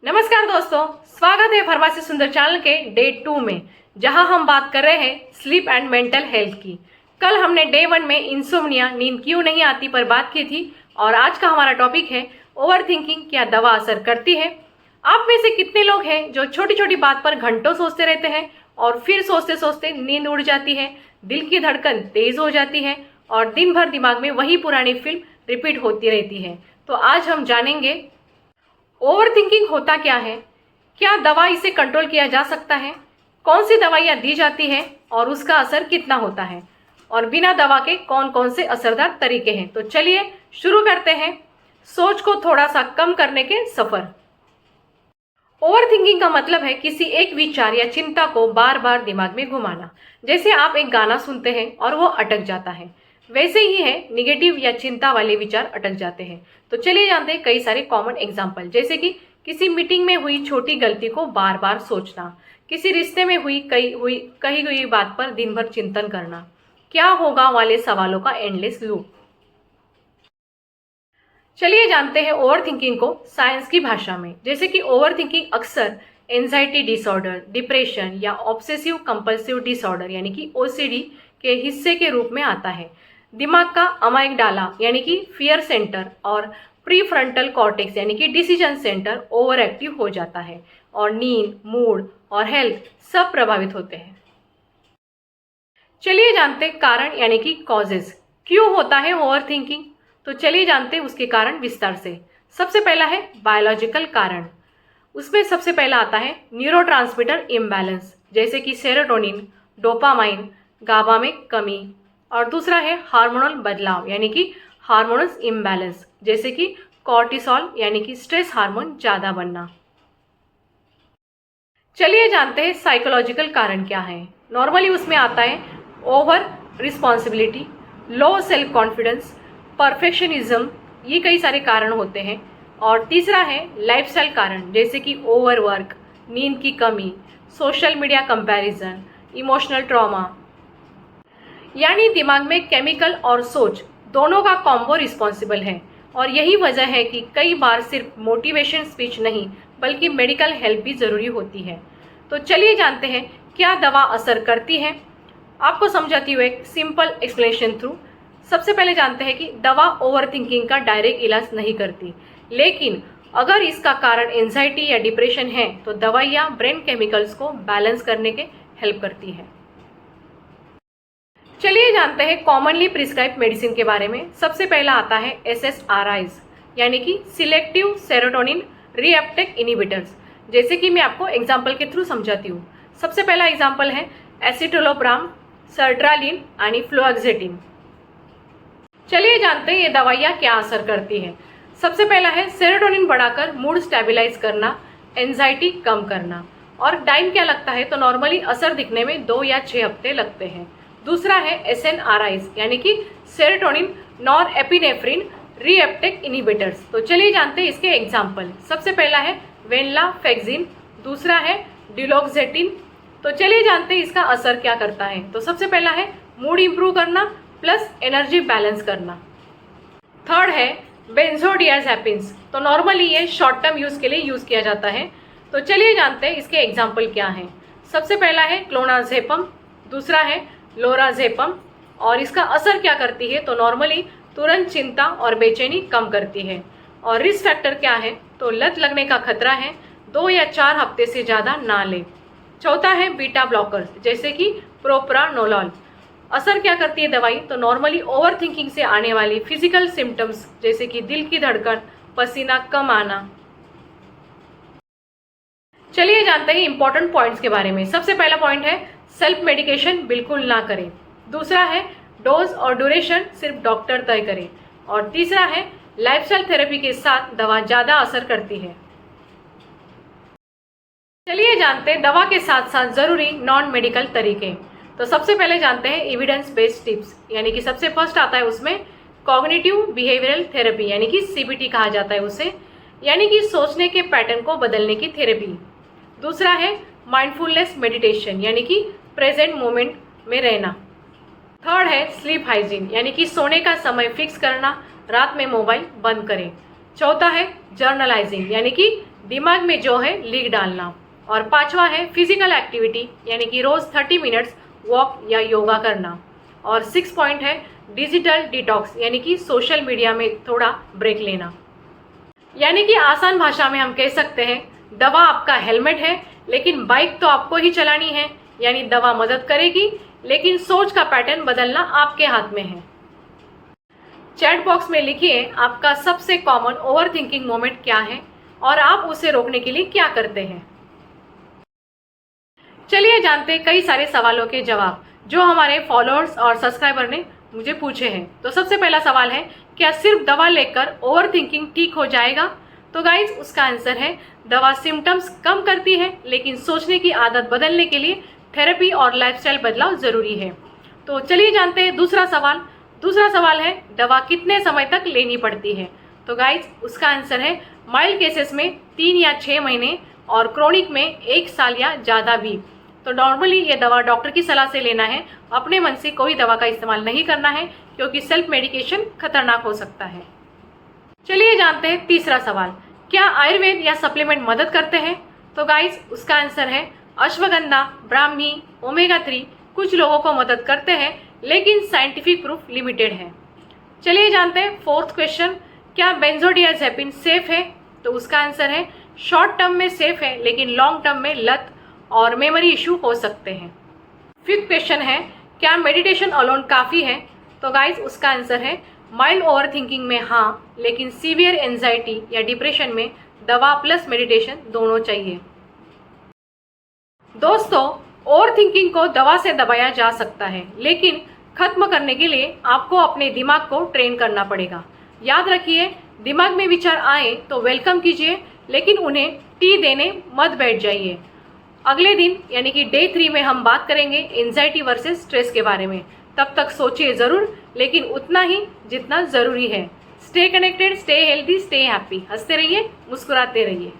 नमस्कार दोस्तों, स्वागत है फार्मेसी सुंदर चैनल के डे 2 में, जहां हम बात कर रहे हैं स्लीप एंड मेंटल हेल्थ की। कल हमने डे 1 में इंसोम्निया, नींद क्यों नहीं आती पर बात की थी और आज का हमारा टॉपिक है ओवर थिंकिंग, क्या दवा असर करती है। आप में से कितने लोग हैं जो छोटी छोटी बात पर घंटों सोचते रहते हैं और फिर सोचते सोचते नींद उड़ जाती है, दिल की धड़कन तेज हो जाती है और दिन भर दिमाग में वही पुरानी फिल्म रिपीट होती रहती है। तो आज हम जानेंगे ओवर थिंकिंग होता क्या है, क्या दवा इसे कंट्रोल किया जा सकता है, कौन सी दवाइयाँ दी जाती हैं और उसका असर कितना होता है, और बिना दवा के कौन कौन से असरदार तरीके हैं। तो चलिए शुरू करते हैं सोच को थोड़ा सा कम करने के सफर। ओवर थिंकिंग का मतलब है किसी एक विचार या चिंता को बार बार दिमाग में घुमाना। जैसे आप एक गाना सुनते हैं और वो अटक जाता है, वैसे ही है निगेटिव या चिंता वाले विचार अटक जाते हैं। तो चलिए जानते हैं कई सारे कॉमन एग्जाम्पल, जैसे कि किसी मीटिंग में हुई छोटी गलती को बार बार सोचना, किसी रिश्ते में कही गई बात पर दिन भर चिंतन करना, क्या होगा वाले सवालों का एंडलेस लूप। चलिए जानते हैं ओवर थिंकिंग को साइंस की भाषा में। जैसे कि ओवर थिंकिंग अक्सर एंजाइटी डिसऑर्डर, डिप्रेशन या ऑब्सेसिव कंपल्सिव डिसऑर्डर यानी कि ओसीडी के हिस्से के रूप में आता है। दिमाग का अमाइगडाला यानी कि फियर सेंटर और प्रीफ्रंटल कॉर्टेक्स यानी कि डिसीजन सेंटर ओवर एक्टिव हो जाता है और नींद, मूड और हेल्थ सब प्रभावित होते हैं। चलिए जानते हैं कारण यानी कि कॉजेज, क्यों होता है ओवर थिंकिंग। तो चलिए जानते हैं उसके कारण विस्तार से। सबसे पहला है बायोलॉजिकल कारण। उसमें सबसे पहला आता है न्यूरोट्रांसमीटर इम्बैलेंस, जैसे कि सेरोटोनिन, डोपामाइन, गाबा में कमी। और दूसरा है हार्मोनल बदलाव यानी कि हार्मोनल इम्बैलेंस, जैसे कि कॉर्टिसोल यानी कि स्ट्रेस हार्मोन ज़्यादा बनना। चलिए जानते हैं साइकोलॉजिकल कारण क्या है। नॉर्मली उसमें आता है over responsibility, low self confidence, perfectionism, ये कई सारे कारण होते हैं। और तीसरा है लाइफस्टाइल कारण, जैसे कि ओवरवर्क, नींद की कमी, social media comparison, emotional trauma. यानी दिमाग में केमिकल और सोच दोनों का कॉम्बो रिस्पॉन्सिबल है। और यही वजह है कि कई बार सिर्फ मोटिवेशन स्पीच नहीं बल्कि मेडिकल हेल्प भी ज़रूरी होती है। तो चलिए जानते हैं क्या दवा असर करती है। आपको समझाती हूँ एक सिंपल एक्सप्लेनेशन थ्रू। सबसे पहले जानते हैं कि दवा ओवर थिंकिंग का डायरेक्ट इलाज नहीं करती, लेकिन अगर इसका कारण एंजाइटी या डिप्रेशन है तो दवाइयाँ ब्रेन केमिकल्स को बैलेंस करने के हेल्प करती है। चलिए जानते हैं कॉमनली प्रिस्क्राइब मेडिसिन के बारे में। सबसे पहला आता है SSRIs यानी कि सिलेक्टिव सेरोटोनिन रीअपटेक इनिबिटर्स, जैसे कि मैं आपको एग्जाम्पल के थ्रू समझाती हूँ। सबसे पहला एग्जाम्पल है एसिटोलोप्राम, सर्ट्रालिन आणि फ्लोएक्सेटिन। चलिए जानते हैं ये दवाइयाँ क्या असर करती है। सबसे पहला है सेरोटोनिन बढ़ाकर मूड स्टेबलाइज करना, एंजाइटी कम करना। और टाइम क्या लगता है, तो नॉर्मली असर दिखने में 2 या 6 हफ्ते लगते हैं। दूसरा है SNRIs यानी कि serotonin nor epinephrine reuptake inhibitors. तो चलिए जानते हैं इसके एग्जाम्पल। सबसे पहला है वेनलाफेक्सिन, दूसरा है डिलोक्सेटिन। तो चलिए जानते हैं इसका असर क्या करता है। तो सबसे पहला है मूड इंप्रूव करना प्लस एनर्जी बैलेंस करना। थर्ड है बेंजोडियाजेपिन्स। तो नॉर्मली ये शॉर्ट टर्म यूज़ के लिए यूज़ किया जाता है। तो चलिए जानते हैं इसके एग्जाम्पल क्या हैं। सबसे पहला है क्लोनाजेपम, दूसरा है लोराजेपम। और इसका असर क्या करती है, तो नॉर्मली तुरंत चिंता और बेचैनी कम करती है। और रिस्क फैक्टर क्या है, तो लत लगने का खतरा है, 2 या 4 हफ्ते से ज़्यादा ना लें। चौथा है बीटा ब्लॉकर्स, जैसे कि प्रोप्रानोलॉल। असर क्या करती है दवाई, तो नॉर्मली ओवर थिंकिंग से आने वाली फिजिकल सिम्टम्स, जैसे कि दिल की धड़कन, पसीना कम आना। चलिए जानते हैं इंपॉर्टेंट पॉइंट्स के बारे में। सबसे पहला पॉइंट है सेल्फ मेडिकेशन बिल्कुल ना करें। दूसरा है डोज और ड्यूरेशन सिर्फ डॉक्टर तय करें। और तीसरा है लाइफस्टाइल थेरेपी के साथ दवा ज़्यादा असर करती है। चलिए जानते हैं दवा के साथ साथ ज़रूरी नॉन मेडिकल तरीके। तो सबसे पहले जानते हैं एविडेंस बेस्ड टिप्स, यानी कि सबसे फर्स्ट आता है उसमें कॉग्निटिव बिहेवियरल थेरेपी यानी कि CBT कहा जाता है उसे, यानी कि सोचने के पैटर्न को बदलने की थेरेपी। दूसरा है माइंडफुलनेस मेडिटेशन यानी कि प्रेजेंट मोमेंट में रहना। थर्ड है स्लीप हाइजीन यानी कि सोने का समय फिक्स करना, रात में मोबाइल बंद करें। चौथा है जर्नलाइजिंग यानी कि दिमाग में जो है लीक डालना। और पांचवा है फिजिकल एक्टिविटी, यानी कि रोज 30 मिनट्स वॉक या योगा करना। और 6 पॉइंट है डिजिटल डिटॉक्स, यानी कि सोशल मीडिया में थोड़ा ब्रेक लेना। यानी कि आसान भाषा में हम कह सकते हैं दवा आपका हेलमेट है, लेकिन बाइक तो आपको ही चलानी है। यानी दवा मदद करेगी, लेकिन सोच का पैटर्न बदलना आपके हाथ में है। चैट बॉक्स में लिखिए आपका सबसे कॉमन ओवर थिंकिंग मोमेंट क्या है और आप उसे रोकने के लिए क्या करते हैं। चलिए जानते हैं कई सारे सवालों के जवाब जो हमारे फॉलोअर्स और सब्सक्राइबर ने मुझे पूछे हैं। तो सबसे पहला सवाल है, क्या सिर्फ दवा लेकर ओवर थिंकिंग ठीक हो जाएगा? तो गाइज उसका आंसर है दवा सिम्टम्स कम करती है, लेकिन सोचने की आदत बदलने के लिए थेरेपी और लाइफस्टाइल बदलाव जरूरी है। तो चलिए जानते हैं दूसरा सवाल। दूसरा सवाल है दवा कितने समय तक लेनी पड़ती है? तो गाइज उसका आंसर है माइल्ड केसेस में 3 या 6 महीने और क्रोनिक में 1 साल या ज़्यादा भी। तो नॉर्मली ये दवा डॉक्टर की सलाह से लेना है, अपने मन से कोई दवा का इस्तेमाल नहीं करना है, क्योंकि सेल्फ मेडिकेशन खतरनाक हो सकता है। चलिए जानते हैं तीसरा सवाल, क्या आयुर्वेद या सप्लीमेंट मदद करते हैं? तो गाइज उसका आंसर है अश्वगंधा, ब्राह्मी, ओमेगा 3 कुछ लोगों को मदद करते हैं, लेकिन साइंटिफिक प्रूफ लिमिटेड है। चलिए जानते हैं फोर्थ क्वेश्चन, क्या बेंजोडियाजेपिन सेफ है? तो उसका आंसर है शॉर्ट टर्म में सेफ है, लेकिन लॉन्ग टर्म में लत और मेमोरी इशू हो सकते हैं। फिफ्थ क्वेश्चन है, क्या मेडिटेशन अलोन काफ़ी है? तो गाइज उसका आंसर है माइल्ड ओवर थिंकिंग में हाँ, लेकिन सीवियर एंजाइटी या डिप्रेशन में दवा प्लस मेडिटेशन दोनों चाहिए। दोस्तों, ओवर थिंकिंग को दवा से दबाया जा सकता है, लेकिन खत्म करने के लिए आपको अपने दिमाग को ट्रेन करना पड़ेगा। याद रखिए, दिमाग में विचार आए तो वेलकम कीजिए, लेकिन उन्हें टी देने मत बैठ जाइए। अगले दिन यानी कि डे 3 में हम बात करेंगे एंजाइटी वर्सेस स्ट्रेस के बारे में। तब तक सोचिए ज़रूर, लेकिन उतना ही जितना ज़रूरी है। Stay connected, stay healthy, stay happy. हंसते रहिए, मुस्कुराते रहिए।